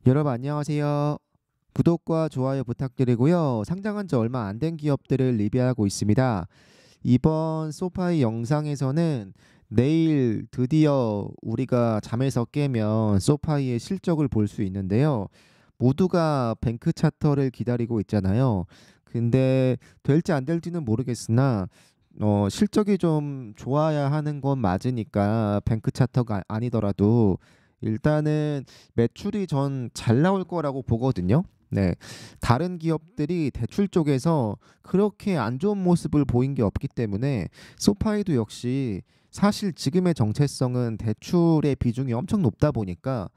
여러분 안녕하세요. 구독과 좋아요 부탁드리고요. 상장한 지 얼마 안 된 기업들을 리뷰하고 있습니다. 이번 소파이 영상에서는 내일 드디어 우리가 잠에서 깨면 소파이의 실적을 볼 수 있는데요. 모두가 뱅크 차터를 기다리고 있잖아요. 근데 될지 안 될지는 모르겠으나 실적이 좀 좋아야 하는 건 맞으니까 뱅크 차터가 아니더라도 일단은 매출이 전 잘 나올 거라고 보거든요. 네. 다른 기업들이 대출 쪽에서 그렇게 안 좋은 모습을 보인 게 없기 때문에 소파이도 역시 사실 지금의 정체성은 대출의 비중이 엄청 높다 보니까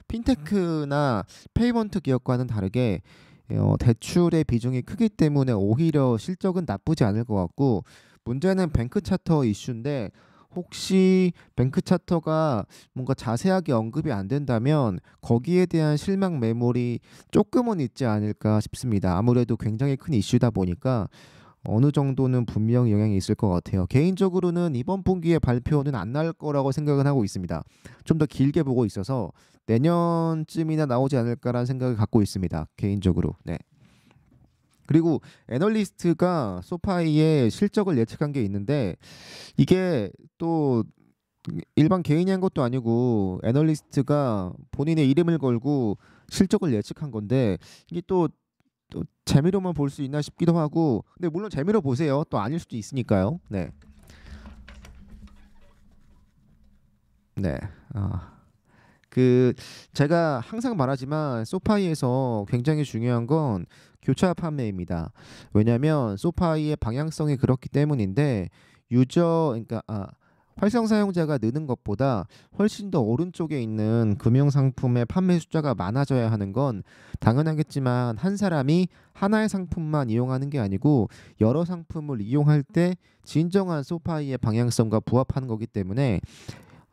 핀테크나 페이먼트 기업과는 다르게 대출의 비중이 크기 때문에 오히려 실적은 나쁘지 않을 것 같고 문제는 뱅크 차터 이슈인데 혹시 뱅크 차터가 뭔가 자세하게 언급이 안 된다면 거기에 대한 실망 매물이 조금은 있지 않을까 싶습니다. 아무래도 굉장히 큰 이슈다 보니까 어느 정도는 분명히 영향이 있을 것 같아요. 개인적으로는 이번 분기에 발표는 안 날 거라고 생각은 하고 있습니다. 좀 더 길게 보고 있어서 내년쯤이나 나오지 않을까라는 생각을 갖고 있습니다. 개인적으로. 네. 그리고 애널리스트가 소파이의 실적을 예측한 게 있는데 이게 또 일반 개인이 한 것도 아니고 애널리스트가 본인의 이름을 걸고 실적을 예측한 건데 이게 또 재미로만 볼 수 있나 싶기도 하고 근데 물론 재미로 보세요. 또 아닐 수도 있으니까요. 네. 네. 그 제가 항상 말하지만 소파이에서 굉장히 중요한 건 교차 판매입니다. 왜냐하면 소파이의 방향성이 그렇기 때문인데 그러니까 활성 사용자가 느는 것보다 훨씬 더 오른쪽에 있는 금융 상품의 판매 숫자가 많아져야 하는 건 당연하겠지만 한 사람이 하나의 상품만 이용하는 게 아니고 여러 상품을 이용할 때 진정한 소파이의 방향성과 부합하는 거기 때문에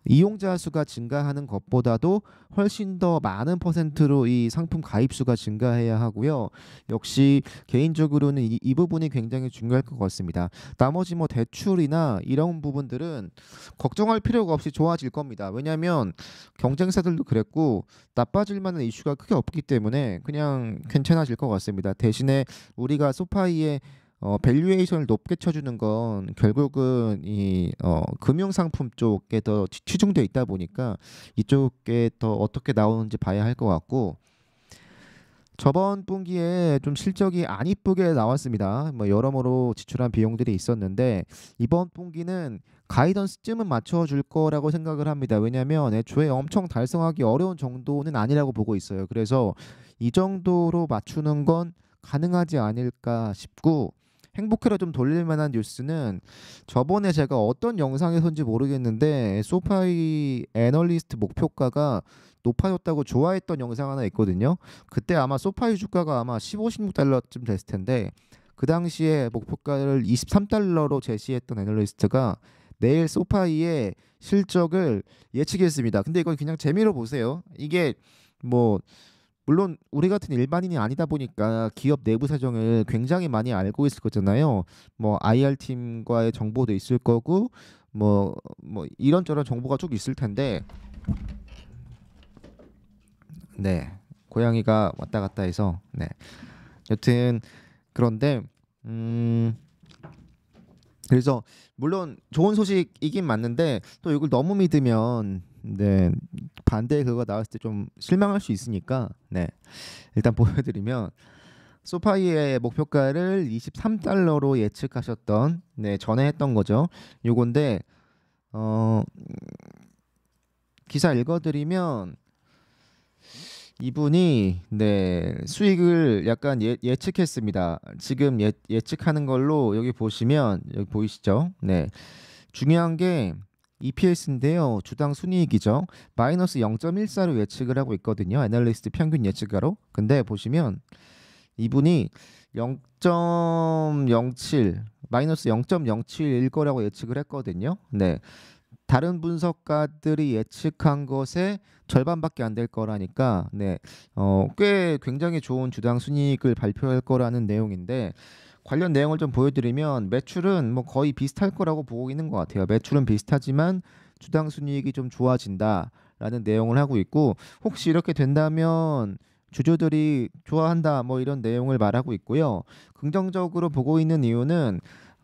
이용자 수가 증가하는 것보다도 훨씬 더 많은 퍼센트로 이 상품 가입 수가 증가해야 하고요. 역시 개인적으로는 이 부분이 굉장히 중요할 것 같습니다. 나머지 뭐 대출이나 이런 부분들은 걱정할 필요가 없이 좋아질 겁니다. 왜냐하면 경쟁사들도 그랬고 나빠질 만한 이슈가 크게 없기 때문에 그냥 괜찮아질 것 같습니다. 대신에 우리가 소파이의 밸류에이션을 높게 쳐주는 건 결국은 이 금융 상품 쪽에 더 치중돼 있다 보니까 이쪽에 더 어떻게 나오는지 봐야 할 것 같고 저번 분기에 좀 실적이 안 이쁘게 나왔습니다. 뭐 여러모로 지출한 비용들이 있었는데 이번 분기는 가이던스쯤은 맞춰줄 거라고 생각을 합니다. 왜냐하면 애초에 엄청 달성하기 어려운 정도는 아니라고 보고 있어요. 그래서 이 정도로 맞추는 건 가능하지 않을까 싶고 행복회로 좀 돌릴 만한 뉴스는 저번에 제가 어떤 영상에서인지 모르겠는데 소파이 애널리스트 목표가가 높아졌다고 좋아했던 영상 하나 있거든요. 그때 아마 소파이 주가가 아마 15, 16달러쯤 됐을 텐데 그 당시에 목표가를 23달러로 제시했던 애널리스트가 내일 소파이의 실적을 예측했습니다. 근데 이건 그냥 재미로 보세요. 이게 뭐 물론 우리 같은 일반인이 아니다 보니까 기업 내부 사정을 굉장히 많이 알고 있을 거잖아요. 뭐 IR 팀과의 정보도 있을 거고 뭐 이런저런 정보가 쭉 있을 텐데 네. 고양이가 왔다 갔다 해서 네. 여튼 그런데 음 그래서 물론 좋은 소식이긴 맞는데 또 이걸 너무 믿으면 네 반대 그거 나왔을 때 좀 실망할 수 있으니까 네 일단 보여드리면 소파이의 목표가를 23달러로 예측하셨던 네 전에 했던 거죠. 요건데 어 기사 읽어드리면 이분이 네 수익을 약간 예측했습니다. 지금 예측하는 걸로 여기 보시면 여기 보이시죠? 네 중요한 게 EPS인데요. 주당 순이익이죠. 마이너스 0.14로 예측을 하고 있거든요. 애널리스트 평균 예측가로. 근데 보시면 이분이 0.07 마이너스 0.07일 거라고 예측을 했거든요. 네. 다른 분석가들이 예측한 것의 절반밖에 안 될 거라니까 네. 꽤 굉장히 좋은 주당 순이익을 발표할 거라는 내용인데 관련 내용을 좀 보여드리면 매출은 뭐 거의 비슷할 거라고 보고 있는 것 같아요. 매출은 비슷하지만 주당 순이익이 좀 좋아진다. 라는 내용을 하고 있고, 혹시 이렇게 된다면 주주들이 좋아한다 뭐 이런 내용을 말하고 있고요. 긍정적으로 보고 있는 이유는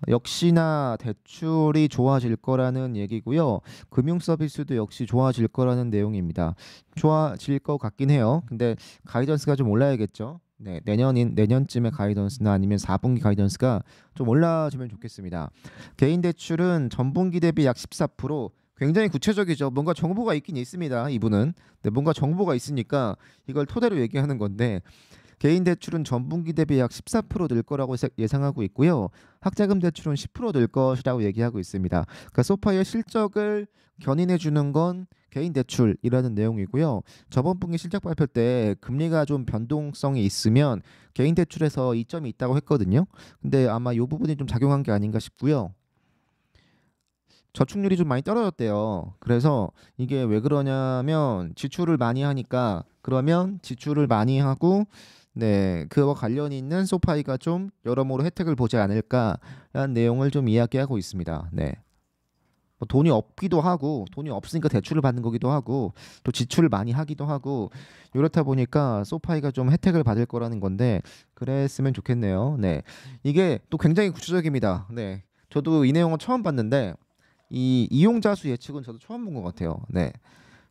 역시나 대출이 좋아질 거라는 얘기고요. 금융 서비스도 역시 좋아질 거라는 내용입니다. 좋아질 것 같긴 해요. 근데 가이던스가 좀 올라야겠죠. 네, 내년쯤에 가이던스나 아니면 4분기 가이던스가 좀 올라주면 좋겠습니다. 개인 대출은 전분기 대비 약 14%, 굉장히 구체적이죠. 뭔가 정보가 있긴 있습니다. 이분은. 네, 뭔가 정보가 있으니까 이걸 토대로 얘기하는 건데, 개인 대출은 전분기 대비 약 14%늘 거라고 예상하고 있고요. 학자금 대출은 10%늘 것이라고 얘기하고 있습니다. 그러니까 소파의 실적을 견인해 주는 건 개인 대출이라는 내용이고요. 저번 분기 실적 발표 때 금리가 좀 변동성이 있으면 개인 대출에서 이점이 있다고 했거든요. 근데 아마 이 부분이 좀 작용한 게 아닌가 싶고요. 저축률이 좀 많이 떨어졌대요. 그래서 이게 왜 그러냐면 지출을 많이 하니까, 그러면 지출을 많이 하고 네, 그와 관련이 있는 소파이가 좀 여러모로 혜택을 보지 않을까라는 내용을 좀 이야기하고 있습니다. 네. 뭐 돈이 없기도 하고, 돈이 없으니까 대출을 받는 거기도 하고, 또 지출을 많이 하기도 하고, 이렇다 보니까 소파이가 좀 혜택을 받을 거라는 건데, 그랬으면 좋겠네요. 네. 이게 또 굉장히 구체적입니다. 네. 저도 이 내용은 처음 봤는데, 이 이용자 수 예측은 저도 처음 본 것 같아요. 네.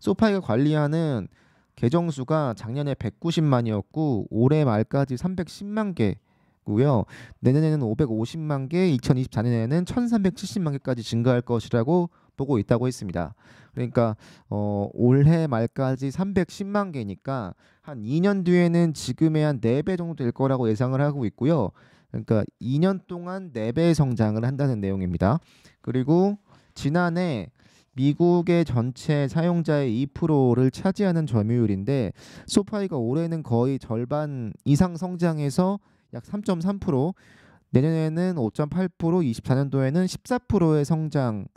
소파이가 관리하는 계정 수가 작년에 190만이었고 올해 말까지 310만 개고요. 내년에는 550만 개, 2024년에는 1370만 개까지 증가할 것이라고 보고 있다고 했습니다. 그러니까 올해 말까지 310만 개니까 한 2년 뒤에는 지금의 한 4배 정도 될 거라고 예상을 하고 있고요. 그러니까 2년 동안 4배 성장을 한다는 내용입니다. 그리고 지난해 미국의 전체 사용자의 2%를 차지하는 점유율인데, 소파이가 올해는 거의 절반 이상 성장해서 약 3.3%, 내년에는 5.8%, 24년도에는 14%의 성장을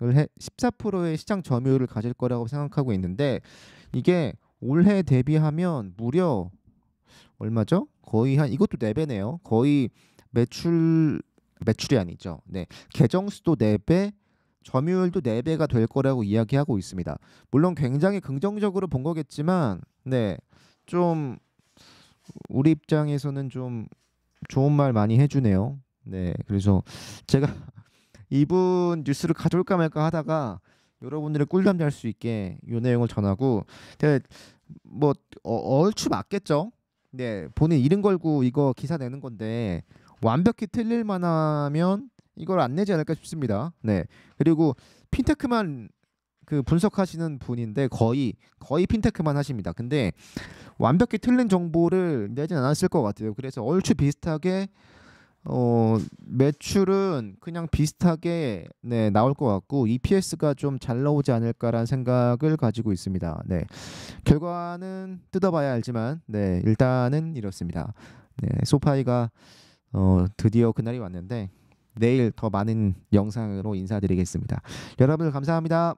14%의 시장 점유율을 가질 거라고 생각하고 있는데, 이게 올해 대비하면 무려 얼마죠? 거의 한, 이것도 4배네요. 거의 매출이 아니죠. 네. 계정 수도 4배, 점유율도 4배가 될 거라고 이야기하고 있습니다. 물론 굉장히 긍정적으로 본 거겠지만, 네, 좀 우리 입장에서는 좀 좋은 말 많이 해주네요. 네, 그래서 제가 이분 뉴스를 가져올까 말까 하다가 여러분들의 꿀잠 잘 수 있게 이 내용을 전하고, 제가 뭐 얼추 맞겠죠? 네, 본인 이름 걸고 이거 기사 내는 건데 완벽히 틀릴 만하면 이걸 안 내지 않을까 싶습니다. 네. 그리고 핀테크만 그 분석하시는 분인데 거의 핀테크만 하십니다. 근데 완벽히 틀린 정보를 내진 않았을 것 같아요. 그래서 얼추 비슷하게 매출은 그냥 비슷하게 네, 나올 것 같고 EPS가 좀 잘 나오지 않을까라는 생각을 가지고 있습니다. 네. 결과는 뜯어봐야 알지만 네, 일단은 이렇습니다. 네, 소파이가 드디어 그날이 왔는데 내일 더 많은 영상으로 인사드리겠습니다. 여러분 감사합니다.